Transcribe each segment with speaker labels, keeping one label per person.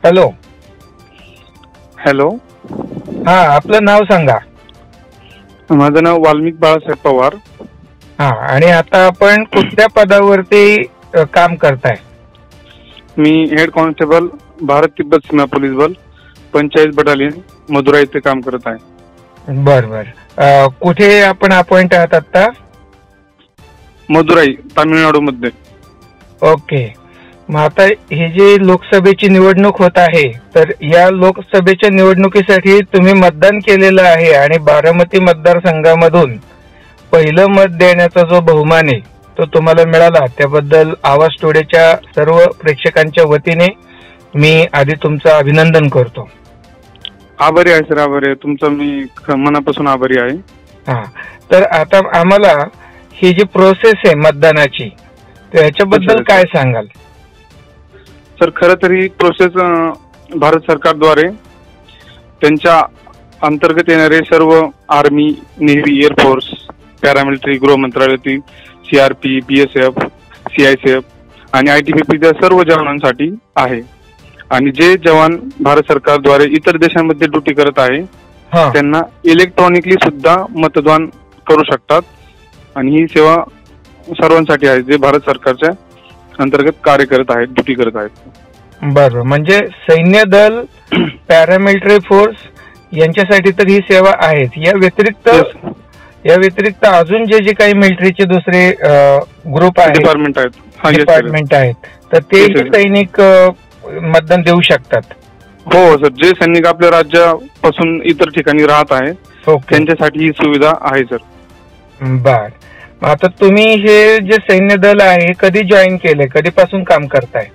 Speaker 1: Hello.
Speaker 2: Hello.
Speaker 1: हा, आपलं नाव सांगा.
Speaker 2: माझं नाव वाल्मिक बाळासाहेब पवार.
Speaker 1: हा, आणि आता आपण कुठल्या पदावरती काम करताय?
Speaker 2: मी हेड कॉन्स्टेबल भारत तिब्बत सीमा पोलीस बल पंचायत बटालियन मदुरा इथे काम करत आहे.
Speaker 1: बर बर. कुठे आपण अपॉइंट आहात आता?
Speaker 2: मदुराई, तामिळनाडू मध्ये.
Speaker 1: ओके. मग आता हे जे लोकसभेची निवडणूक होत आहे, तर या लोकसभेच्या निवडणुकीसाठी तुम्ही मतदान केलेलं आहे आणि बारामती मतदारसंघामधून पहिलं मत देण्याचा जो बहुमान आहे तो तुम्हाला मिळाला, त्याबद्दल आवाज टोडेच्या सर्व प्रेक्षकांच्या वतीने मी आधी तुमचं अभिनंदन करतो.
Speaker 2: आभारी आहे सर, आभारी आहे तुमचा, मी मनापासून आभारी आहे.
Speaker 1: हा, तर आता आम्हाला ही जी प्रोसेस आहे मतदानाची, तर याच्याबद्दल काय सांगाल?
Speaker 2: सर, खरं तर ही प्रोसेस भारत सरकारद्वारे त्यांच्या अंतर्गत येणारे सर्व आर्मी, नेव्ही, एअरफोर्स, पॅरामिलिटरी, गृह मंत्रालयातील CRP, BSF, CISF आणि ITBP या सर्व जवानांसाठी आहे. आणि जे जवान भारत सरकारद्वारे इतर देशांमध्ये ड्युटी करत आहे त्यांना इलेक्ट्रॉनिकली सुद्धा मतदान करू शकतात. आणि ही सेवा सर्वांसाठी आहे जे भारत सरकारच्या अंतर्गत कार्य करत आहेत, ड्युटी करत आहेत.
Speaker 1: बरोबर. म्हणजे सैन्य दल, पॅरामिलिटरी फोर्स यांच्यासाठी तर ही सेवा आहेच. या व्यतिरिक्त अजून जे काही मिलिटरीचे दुसरे ग्रुप आहेत, डिपार्टमेंट आहेत, तर ते सैनिक मतदान देऊ शकतात.
Speaker 2: हो सर, जे सैनिक आपल्या राज्यापासून इतर ठिकाणी राहत आहेत त्यांच्यासाठी ही सुविधा आहे सर.
Speaker 1: बर. आता तुम्ही हे जे सैन्य दल आहे कधी जॉईन केले, कधीपासून काम करताय?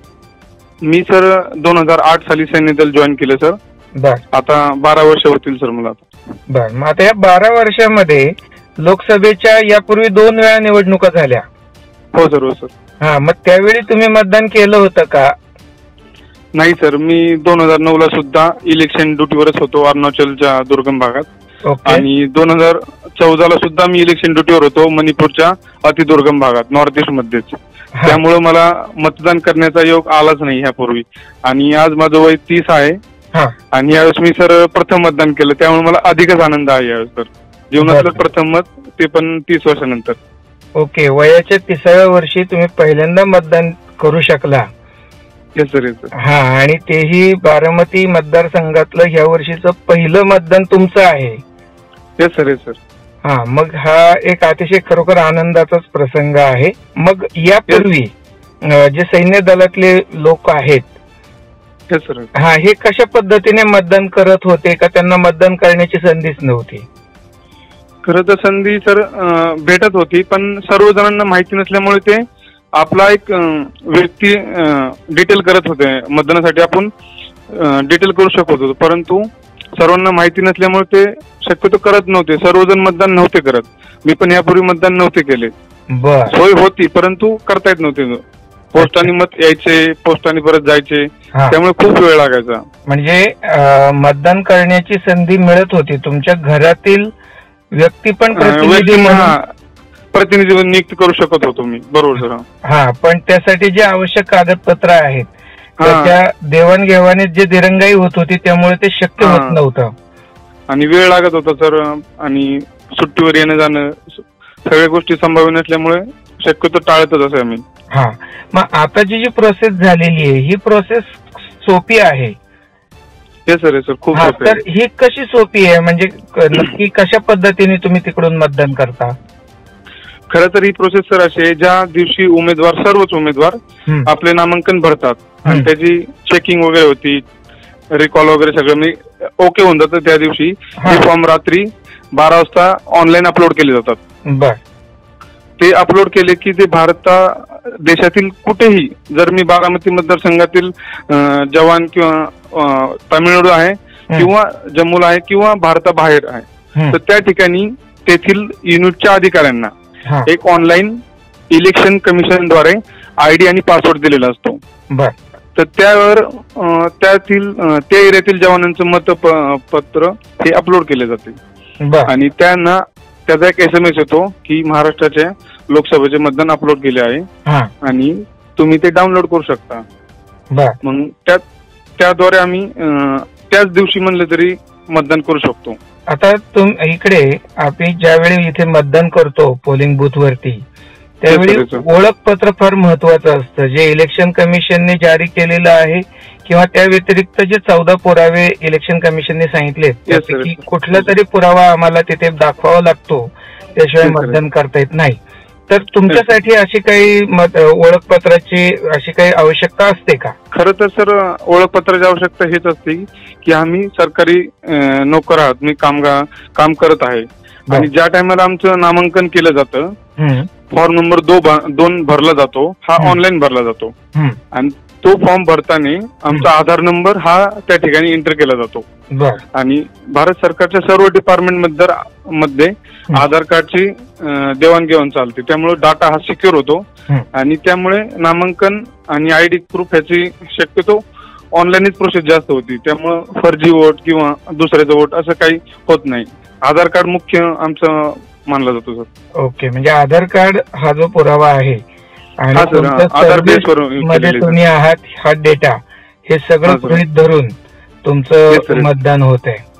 Speaker 2: मी सर 2008 साली सैन्य दल जॉईन केलं सर.
Speaker 1: बर.
Speaker 2: आता 12 वर्ष होतील सर मला.
Speaker 1: बर. मग आता या 12 वर्षामध्ये लोकसभेच्या यापूर्वी 2 वेळा निवडणुका झाल्या.
Speaker 2: हो सर, हो सर.
Speaker 1: हा, मग त्यावेळी तुम्ही मतदान केलं होतं का?
Speaker 2: नाही सर, मी 2009 ला सुद्धा इलेक्शन ड्युटीवरच होतो अरुणाचलच्या दुर्गम भागात. आणि 2014 ला सुद्धा मी इलेक्शन ड्युटीवर होतो मणिपूरच्या अतिदुर्गम भागात, नॉर्थ ईस्ट मध्येच. त्यामुळे मला मतदान करण्याचा योग आलाच नाही ह्यापूर्वी. आणि आज माझं वय 30 आहे आणि यावेळेस मी सर प्रथम मतदान केलं, त्यामुळे मला अधिकच आनंद आहे यावेळेस सर. जीवनातलं प्रथम मत, ते पण 30 वर्षानंतर.
Speaker 1: ओके. वयाच्या 30व्या वर्षी तुम्ही पहिल्यांदा मतदान करू शकला.
Speaker 2: Yes sir, yes sir.
Speaker 1: हा, आणि तेही बारामती मतदारसंघातलं ह्या वर्षीचं पहिलं मतदान तुमचं आहे.
Speaker 2: Yes sir, yes sir.
Speaker 1: हा, मग हा एक अतिशय खरोखर आनंदाचाच प्रसंग आहे. मग यापूर्वी जे सैन्य दलातले लोक आहेत, हा, हे कशा पद्धतीने मतदान करत होते का त्यांना मतदान करण्याची संधीच नव्हती?
Speaker 2: खरं तर संधी सर भेटत होती, पण सर्व जणांना माहिती नसल्यामुळे ते आपला एक व्यक्ती डिटेल करत होते. मतदानासाठी आपण डिटेल करू शकत होतो, परंतु सर्वांना माहिती नसल्यामुळे ते शक्यतो करत नव्हते. सर्वजण मतदान नव्हते करत. मी पण यापूर्वी मतदान नव्हते केले. सोय होती परंतु करता येत नव्हते. पोस्टाने मत यायचे, पोस्टाने परत जायचे, त्यामुळे खूप वेळ लागायचा.
Speaker 1: म्हणजे मतदान करण्याची संधी मिळत होती, तुमच्या घरातील व्यक्ती पण
Speaker 2: प्रतिनिधी नियुक्त करू शकत होतो मी. बरोबर सर.
Speaker 1: हा, पण त्यासाठी जे आवश्यक कागदपत्र आहेत त्याच्या देवाणघेवाणीत जे दिरंगाई होत होती त्यामुळे ते शक्य होत नव्हतं
Speaker 2: आणि वेळ लागत होता सर. आणि सुट्टीवर येणं जाणं सगळ्या गोष्टी संभाव्य नसल्यामुळे शक्यतो टाळतच असे आम्ही.
Speaker 1: हा, मग आता जी प्रोसेस झालेली आहे ही प्रोसेस सोपी आहे?
Speaker 2: हे सर, सर खूप.
Speaker 1: तर ही कशी सोपी आहे, म्हणजे नक्की कशा पद्धतीने तुम्ही तिकडून मतदान करता?
Speaker 2: खरं तर ही प्रोसेस सर अशी आहे, ज्या दिवशी उमेदवार, सर्वच उमेदवार आपले नामांकन भरतात आणि त्याची चेकिंग वगैरे होती, रिकॉल वगैरे सगळं मी ओके होऊन जातं, त्या दिवशी हे फॉर्म रात्री 12 वाजता ऑनलाईन अपलोड केले जातात.
Speaker 1: बर.
Speaker 2: ते अपलोड केले की ते देशातील कुठेही, जर मी बारामती मतदारसंघातील जवान किंवा तामिळनाडू आहे किंवा जम्मूला आहे किंवा भारताबाहेर आहे, तर त्या ठिकाणी तेथील युनिटच्या अधिकाऱ्यांना एक ऑनलाईन इलेक्शन कमिशनद्वारे ID आणि पासवर्ड दिलेला असतो. तर त्यावर त्या एरियातील जवानांचं मतपत्र हे अपलोड केले जाते आणि त्यांना त्याचा एक SMS येतो की महाराष्ट्राच्या लोकसभेचे मतदान अपलोड केले आहे आणि तुम्ही ते डाउनलोड करू शकता. मग त्याद्वारे आम्ही त्याच दिवशी म्हणलं तरी मतदान करू शकतो.
Speaker 1: आता इकडे आम्ही ज्यावेळी इथे मतदान करतो पोलिंग बूथ वरती, त्यावेळी ओळखपत्र फार महत्वाचं असतं, जे इलेक्शन कमिशनने जारी केलेलं आहे किंवा त्या व्यतिरिक्त जे 14 पुरावे इलेक्शन कमिशनने सांगितले त्यापैकी कुठला तरी पुरावा आम्हाला तिथे दाखवावा लागतो, त्याशिवाय मतदान करता येत नाही. तर तुमच्यासाठी अशी काही ओळखपत्राची अशी काही आवश्यकता असते का?
Speaker 2: खरं तर सर ओळखपत्राची आवश्यकता हेच असते की आम्ही सरकारी नोकर आहात, मी काम करत आहे आणि ज्या टायमाला आमचं नामांकन केलं जातं फॉर्म नंबर 2 भरला जातो, हा ऑनलाईन भरला जातो आणि तो फॉर्म भरताना आमचा आधार नंबर हा त्या ठिकाणी एंटर केला जातो आणि भारत सरकारच्या सर्व डिपार्टमेंट मध्ये आधार कार्डची देवाणघेवाण चालते, त्यामुळे डाटा हा सिक्युअर होतो आणि त्यामुळे नामांकन आणि आयडी प्रूफ ह्याची शक्यतो ऑनलाईनच प्रोसेस जास्त होती, त्यामुळे फर्जी वोट किंवा दुसऱ्याचं वोट असं काही होत नाही. आधार कार्ड मुख्य आमचं मानला जातो सर.
Speaker 1: ओके, म्हणजे आधार कार्ड हा जो पुरावा आहे आणि
Speaker 2: आधार बेसवर
Speaker 1: मध्ये तुम्ही आहात, हा डेटा हे सगळं गृहीत धरून तुमचं मतदान होत आहे.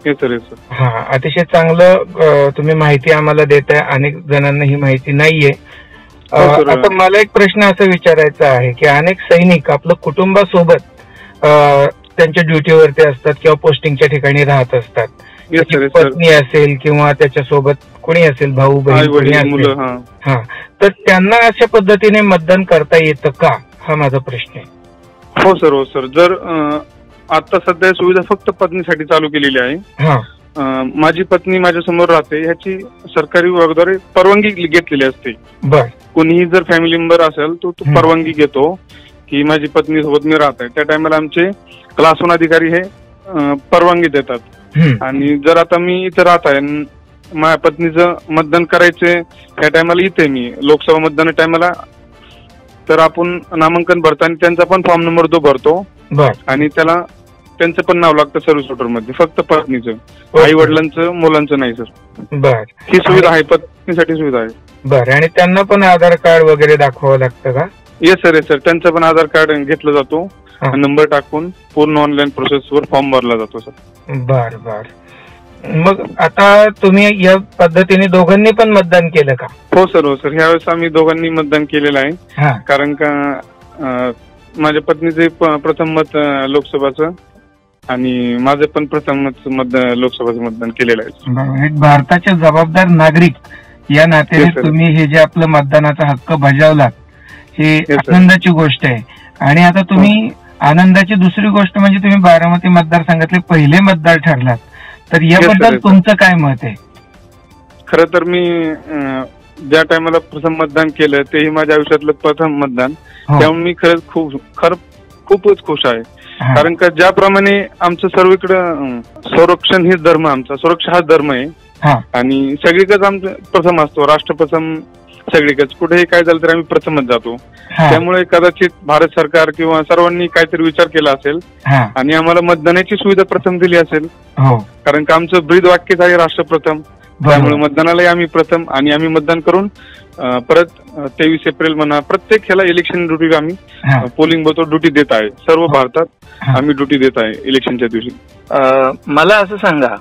Speaker 1: हा, अतिशय चांगलं तुम्ही माहिती आम्हाला देताय, अनेक जणांना ही माहिती नाहीये. आता मला एक प्रश्न असा विचारायचा आहे की अनेक सैनिक आपलं कुटुंबासोबत त्यांच्या ड्युटीवरती असतात किंवा पोस्टिंगच्या ठिकाणी राहत असतात, पत्नी असेल किंवा त्याच्यासोबत कोणी असेल, भाऊ बहीण असेल, हा, तर त्यांना अशा पद्धतीने मतदान करता येतं का, हा माझा प्रश्न आहे.
Speaker 2: हो सर. जर आता सध्या सुविधा फक्त पत्नीसाठी चालू केलेली आहे. माझी पत्नी माझ्या समोर राहते, ह्याची सरकारी विभागाद्वारे परवानगी घेतलेली असते. कोणीही जर फॅमिली मेंबर असेल तो परवानगी घेतो की माझी पत्नी सोबत मी राहत आहे, त्या टायमाला आमचे क्लास 1 अधिकारी हे परवानगी देतात आणि जर आता मी इथे राहत आहे, माझ्या पत्नीचं मतदान करायचे त्या टायमाला इथे मी लोकसभा मतदान टायमाला, तर आपण नामांकन भरताना त्यांचा पण फॉर्म नंबर 2 भरतो आणि त्याला त्यांचं पण नाव लागतं सर्व्हिस वोटर मध्ये, फक्त पत्नीचं, आई वडिलांचं मुलांचं नाही सर. ही सुविधा आहे, पत्नीसाठी सुविधा आहे.
Speaker 1: आणि त्यांना पण आधार कार्ड वगैरे दाखवावं लागतं का?
Speaker 2: येस सर, त्यांचं पण आधार कार्ड घेतलं जातो, नंबर टाकून पूर्ण ऑनलाईन प्रोसेसवर फॉर्म भरला जातो सर.
Speaker 1: बर. मग आता तुम्ही या पद्धतीने दोघांनी पण मतदान केलं का?
Speaker 2: हो सर. ह्यावेळेस आम्ही दोघांनी मतदान केलेलं आहे, कारण का माझ्या पत्नीचे प्रथम मत लोकसभाचं आणि माझे पण प्रथम मत लोकसभाचं मतदान केलेलं आहे.
Speaker 1: एक भारताचे जबाबदार नागरिक या नात्याने तुम्ही हे जे आपलं मतदानाचा हक्क बजावलात, ही आनंदाची गोष्ट आहे. आणि आता तुम्ही आनंदाची दुसरी गोष्ट म्हणजे तुम्ही बारामती मतदारसंघातले पहिले मतदार ठरलात, तर याबद्दल तुमचं काय मत आहे?
Speaker 2: खरं तर मी ज्या टायमाला प्रथम मतदान केलं तेही माझ्या आयुष्यातलं प्रथम मतदान, त्यामुळे मी खूपच खुश आहे. कारण का ज्याप्रमाणे आमचं सर्वीकडं संरक्षण हे धर्म, आमचा सुरक्षा हा धर्म आहे आणि सगळीकडेच आमचं प्रथम असतो, राष्ट्रप्रथम सगळीकडेच, कुठेही काय झालं तर आम्ही प्रथमच जातो. त्यामुळे कदाचित भारत सरकार किंवा सर्वांनी काहीतरी विचार केला असेल आणि आम्हाला मतदानाची सुविधा प्रथम दिली असेल, कारण का आमचं ब्रीद वाक्यच आहे राष्ट्रप्रथम, त्यामुळे मतदानालाही आम्ही प्रथम आणि आम्ही मतदान करून परत 23 एप्रिल म्हणा प्रत्येक ह्याला इलेक्शन ड्युटी आम्ही पोलिंग बूथ ड्युटी देत आहे, सर्व भारतात आम्ही ड्युटी देत आहे इलेक्शनच्या दिवशी.
Speaker 1: मला असं सांगा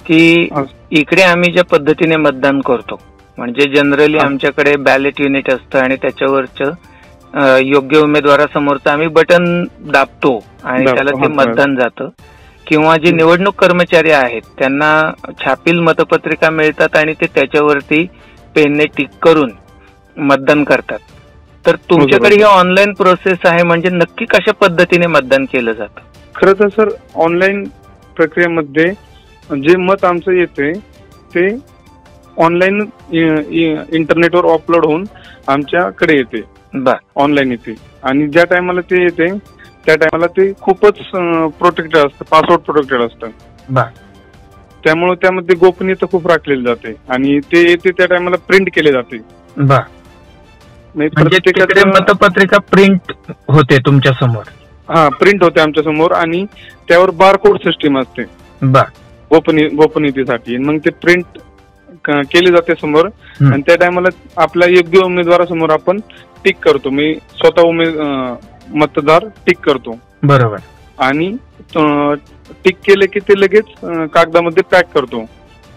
Speaker 1: की इकडे आम्ही ज्या पद्धतीने मतदान करतो, म्हणजे जनरली आमच्याकडे बॅलेट युनिट असतं आणि त्याच्यावरचं योग्य उमेदवारासमोरचं आम्ही बटन दाबतो आणि त्याला ते मतदान जातं, किंवा जे निवडणूक कर्मचारी आहेत त्यांना छापील मतपत्रिका मिळतात आणि ते त्याच्यावरती पेनने टिक करून मतदान करतात. तर तुमच्याकडे ही ऑनलाईन प्रोसेस आहे, म्हणजे नक्की कशा पद्धतीने मतदान केलं जातं?
Speaker 2: खरं तर सर ऑनलाईन प्रक्रियेमध्ये जे मत आमचं येते ते ऑनलाईन इंटरनेटवर अपलोड होऊन आमच्याकडे येते, ऑनलाईन येते आणि ज्या टायमाला ते येते त्या टायमाला ते खूपच प्रोटेक्टेड असतं, पासवर्ड प्रोटेक्टेड असतं, त्यामुळे त्यामध्ये गोपनीयता खूप राखलेली जाते आणि ते येते त्या टायमाला प्रिंट केले जाते.
Speaker 1: प्रत्येकाकडे मतपत्रिका प्रिंट होते तुमच्या समोर?
Speaker 2: प्रिंट होते आमच्या समोर आणि त्यावर बारकोड सिस्टीम असते गोपनीयतेसाठी. मग ते प्रिंट केले जाते समोर आणि त्या टायमाला आपल्या योग्य उमेदवारासमोर आपण टिक करतो, मी स्वतः मतदार टिक करतो.
Speaker 1: बरोबर.
Speaker 2: आणि टिक केले की ते लगेच कागदामध्ये पॅक करतो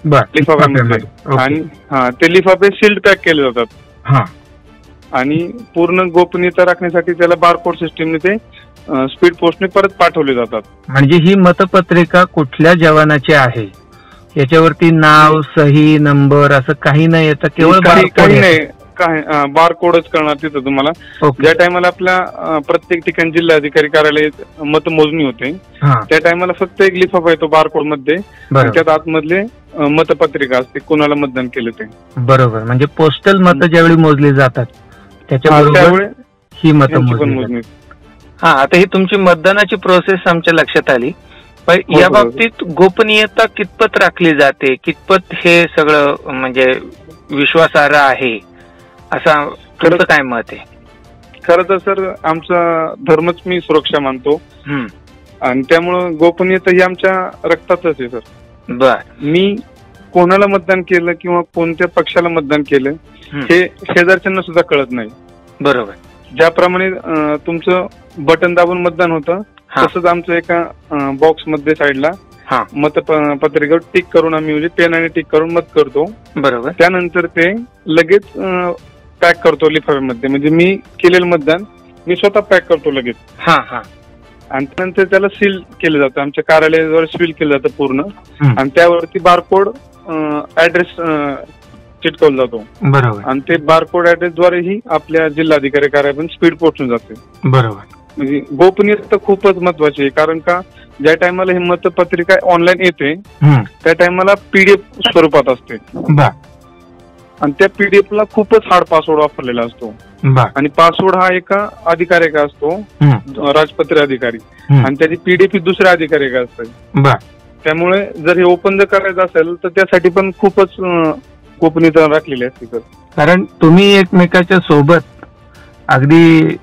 Speaker 2: लिफाफ्यामध्ये. आणि ते लिफाफे सील्ड पॅक केले जातात. आणि पूर्ण गोपनीयता राखण्यासाठी त्याला बारकोड सिस्टीमने ते स्पीड पोस्टने परत पाठवले जातात.
Speaker 1: म्हणजे ही मतपत्रिका कुठल्या जवानाची आहे याच्यावरती नाव, सही, नंबर असं काही नाही येतं, केवळ
Speaker 2: काही नाही, काय बारकोडच करणार तिथं तुम्हाला. ज्या टायमाला आपल्या प्रत्येक ठिकाणी जिल्हाधिकारी कार्यालयात मतमोजणी होते त्या टायमाला फक्त एक लिफाफा येतो बारकोड मध्ये, त्यात आतमधले मतपत्रिका असते कोणाला मतदान केलं ते.
Speaker 1: बरोबर. म्हणजे पोस्टल मतं ज्यावेळी मोजली जातात त्याच्यामुळे ही मतमोजणी. आता ही तुमची मतदानाची प्रोसेस आमच्या लक्षात आली, पण या बाबतीत गोपनीयता कितपत राखली जाते, कितपत हे सगळं म्हणजे विश्वासार्ह आहे असं तुमचं काय मत आहे?
Speaker 2: खरं तर सर आमचा धर्मच मी सुरक्षा मानतो आणि त्यामुळं गोपनीयता ही आमच्या रक्तातच आहे सर.
Speaker 1: बर.
Speaker 2: मी कोणाला मतदान केलं किंवा कोणत्या पक्षाला मतदान केलं हे शेजारच्यांना सुद्धा कळत नाही.
Speaker 1: बरोबर.
Speaker 2: ज्याप्रमाणे तुमचं बटन दाबून मतदान होतं तसंच आमचं एका बॉक्स मध्ये साईडला मतपत्रिकेवर टिक करून आम्ही म्हणजे पेनाने टिक करून मत करतो.
Speaker 1: बरोबर.
Speaker 2: त्यानंतर ते लगेच पॅक करतो लिफाफ्यामध्ये. म्हणजे मी केलेलं मतदान मी स्वतः पॅक करतो लगेच. आणि त्यानंतर त्याला सील केलं जातं, आमच्या कार्यालयाद्वारे सील केलं जातं पूर्ण. आणि त्यावरती बारकोड ऍड्रेस चिटकवला जातो.
Speaker 1: बरोबर.
Speaker 2: आणि ते बारकोड ऍड्रेसद्वारेही आपल्या जिल्हाधिकारी कार्यालयात स्पीड पोहोचून जाते.
Speaker 1: बरोबर.
Speaker 2: म्हणजे गोपनीयता खूपच महत्वाची आहे, कारण का ज्या टायमाला ही मतपत्रिका ऑनलाईन येते त्या टायमाला पीडीएफ स्वरूपात असते आणि त्या पीडीएफ ला खूपच हार्ड पासवर्ड वापरलेला असतो. आणि पासवर्ड हा एका अधिकाऱ्याचा असतो, राजपत्रे अधिकारी, आणि त्याची पीडीएफ ही दुसऱ्या अधिकाऱ्याचा असते. त्यामुळे जर हे ओपन जर करायचं असेल तर त्यासाठी पण खूपच गोपनीयता राखलेली असते सर. कारण
Speaker 1: तुम्ही एकमेकाच्या सोबत अगदी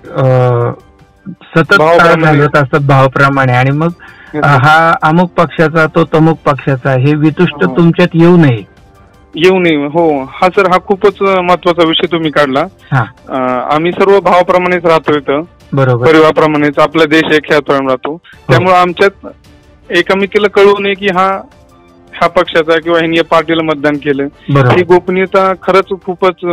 Speaker 1: सतत घालत असतात भावाप्रमाणे, आणि मग हा अमुक पक्षाचा तो तमुक पक्षाचा हे वितुष्ट तुमच्यात येऊ नये.
Speaker 2: हो. हा सर हा खूपच महत्वाचा विषय तुम्ही काढला. आम्ही सर्व भावाप्रमाणेच राहतो इथं. बरोबर. परिवाराप्रमाणेच आपला देश एक ह्याप्रमाणे राहतो. त्यामुळे आमच्यात एकामेकीला कळू नये की ह्या पक्षाचा किंवा ह्यांनी या पार्टीला मतदान केलं. ही गोपनीयता खरंच खूपच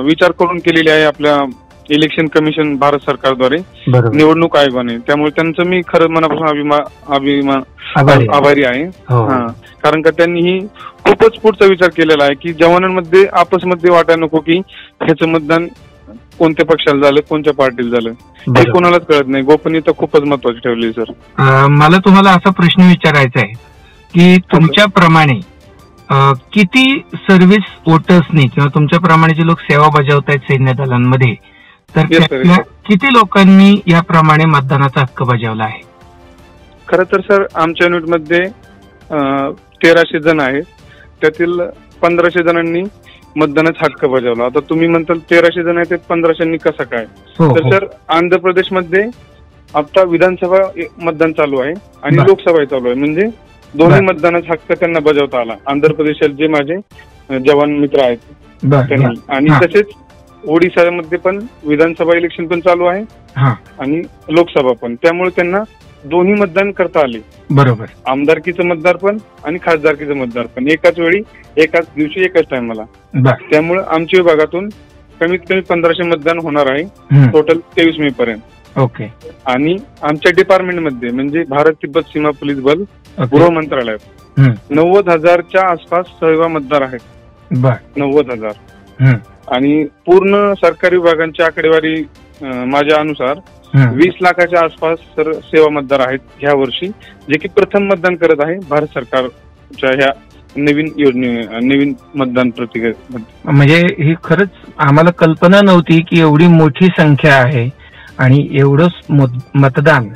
Speaker 2: विचार करून केलेली आहे आपल्या इलेक्शन कमिशन भारत सरकारद्वारे, निवडणूक आयोगाने. त्यामुळे त्यांचं मी खरं मनापासून आभारी आहे. कारण का त्यांनी ही खूपच पुढचा विचार केलेला आहे की जवानांमध्ये आपसमध्ये वाटायला नको की ह्याचं मतदान कोणत्या पक्षाला झालं, कोणत्या पार्टीला झालं, हे कोणालाच कळत नाही. गोपनीयता खूपच महत्वाची ठेवली सर.
Speaker 1: मला तुम्हाला असा प्रश्न विचारायचा आहे की तुमच्याप्रमाणे किती सर्व्हिस वोटर्सनी किंवा तुमच्याप्रमाणे जे लोक सेवा बजावत आहेत सैन्य दलांमध्ये, तर किती लोकांनी याप्रमाणे मतदानाचा हक्क बजावला आहे?
Speaker 2: खरं तर सर आमच्या युनिटमध्ये 1300 जण आहेत, त्यातील 1500 जणांनी मतदानाचा हक्क बजावला. आता तुम्ही म्हणताल 1300 जण आहेत, 1500 कसा काय? तर सर आंध्र प्रदेशमध्ये आता विधानसभा मतदान चालू आहे आणि लोकसभा चालू आहे, म्हणजे दोन्ही मतदानाचा हक्क त्यांना बजावता आला. आंध्र प्रदेशात जे माझे जवान मित्र आहेत त्यांनी, आणि तसेच ओडिशामध्ये पण विधानसभा इलेक्शन पण चालू आहे आणि लोकसभा पण, त्यामुळे त्यांना दोन्ही मतदान करता आले.
Speaker 1: बरोबर.
Speaker 2: आमदारकीचं मतदार पण आणि खासदारकीचं मतदार पण एकाच वेळी, एकाच दिवशी, एकाच टायमाला. त्यामुळे आमच्या विभागातून कमीत कमी 1500 मतदान होणार आहे टोटल 23 मे पर्यंत.
Speaker 1: ओके. आणि
Speaker 2: आमच्या डिपार्टमेंटमध्ये म्हणजे भारत तिब्बत सीमा पोलीस बल, गृह मंत्रालयात 90,000च्या आसपास सहभागी मतदार आहेत. 90,000. आणि पूर्ण सरकारी विभागांची आकडेवारी माझ्या अनुसार 20 लाखाच्या आसपास सर सेवा मतदार आहेत ह्या वर्षी, जे की प्रथम मतदान करत आहे भारत सरकारच्या ह्या नवीन नवीन मतदान प्रक्रियेमध्ये.
Speaker 1: म्हणजे ही खरंच आम्हाला कल्पना नव्हती की एवढी मोठी संख्या आहे आणि एवढंच मतदान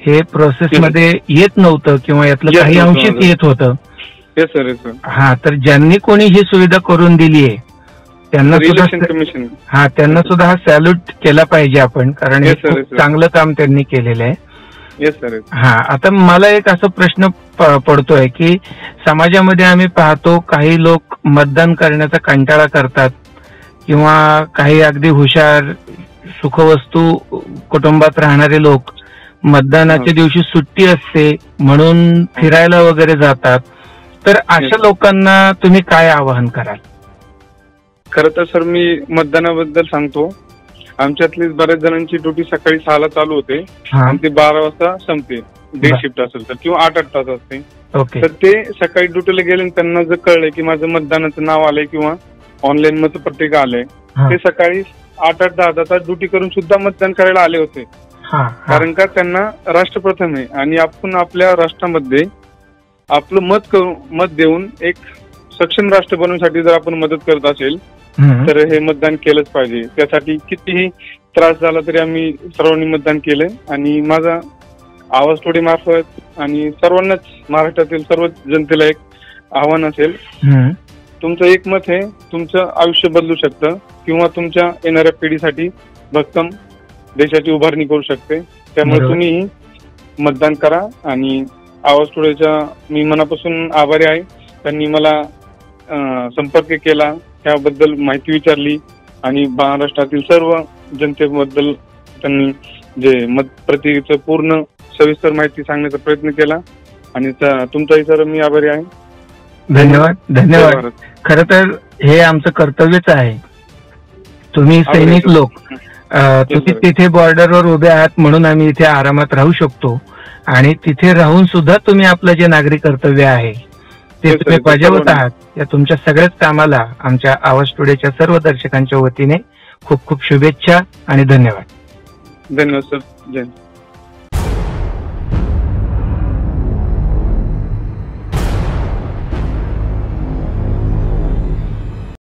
Speaker 1: हे प्रोसेस मध्ये येत नव्हतं किंवा यातलं काही अंशीच येत होतं. तर ज्यांनी कोणी ही सुविधा करून दिली आहे त्यांना सुद्धा त्यांना सुद्धा हा सॅल्यूट केला पाहिजे आपण, कारण हे खूप चांगलं काम त्यांनी केलेलं आहे. आता मला एक असा प्रश्न पडतोय की समाजामध्ये आम्ही पाहतो काही लोक मतदान करण्याचा कंटाळा करतात किंवा काही अगदी हुशार सुखवस्तू कुटुंबात राहणारे लोक मतदानाच्या दिवशी सुट्टी असते म्हणून फिरायला वगैरे जातात. तर अशा लोकांना तुम्ही काय आवाहन कराल?
Speaker 2: खरं तर सर मी मतदानाबद्दल सांगतो. आमच्यातली बऱ्याच जणांची ड्युटी सकाळी 6ला चालू होते आणि ते 12 वाजता संपते. डे शिफ्ट असेल तर किंवा 8-8 तास असते. तर ते सकाळी ड्युटीला गेले त्यांना जर कळलंय की माझं मतदानाचं नाव आलंय किंवा ऑनलाईन मतपत्रिका आलंय, ते सकाळी 8-8, 10-10 तास ड्युटी करून सुद्धा मतदान करायला आले होते. कारण का त्यांना राष्ट्रप्रथम आहे आणि आपण आपल्या राष्ट्रामध्ये आपलं मत देऊन एक सक्षम राष्ट्र बनवण्यासाठी जर आपण मदत करत असेल तर हे मतदान केलंच पाहिजे. त्यासाठी कितीही त्रास झाला तरी आम्ही सर्वांनी मतदान केलंय आणि माझा आवाज टुडे मार्फत आणि सर्वांनाच महाराष्ट्रातील सर्व जनतेला एक आव्हान असेल, तुमचं एक मत हे तुमचं आयुष्य बदलू शकतं किंवा तुमच्या येणाऱ्या पिढीसाठी भक्कम देशाची उभारणी करू शकते. त्यामुळे तुम्ही मतदान करा. आणि आवाज टुडेच्या मी मनापासून आभारी आहे. त्यांनी मला संपर्क केला, त्याबद्दल माहिती विचारली आणि महाराष्ट्रातील सर्व जनतेबद्दल त्यांनी जे मतप्रतिचं पूर्ण सविस्तर माहिती सांगण्याचा प्रयत्न केला आणि तुमचाही सर मी आभारी आहे.
Speaker 1: धन्यवाद. धन्यवाद. खरं तर हे आमचं कर्तव्यच आहे. तुम्ही सैनिक लोक, तुम्ही तिथे बॉर्डरवर उभे आहात म्हणून आम्ही इथे आरामात राहू शकतो आणि तिथे राहून सुद्धा तुम्ही आपलं जे नागरिक कर्तव्य आहे ते तुम्ही बजावत आहात. या तुमच्या सगळ्याच कामाला आमच्या आवाज टुडेच्या सर्व दर्शकांच्या वतीने खूप खूप शुभेच्छा आणि धन्यवाद.
Speaker 2: धन्यवाद सर. जय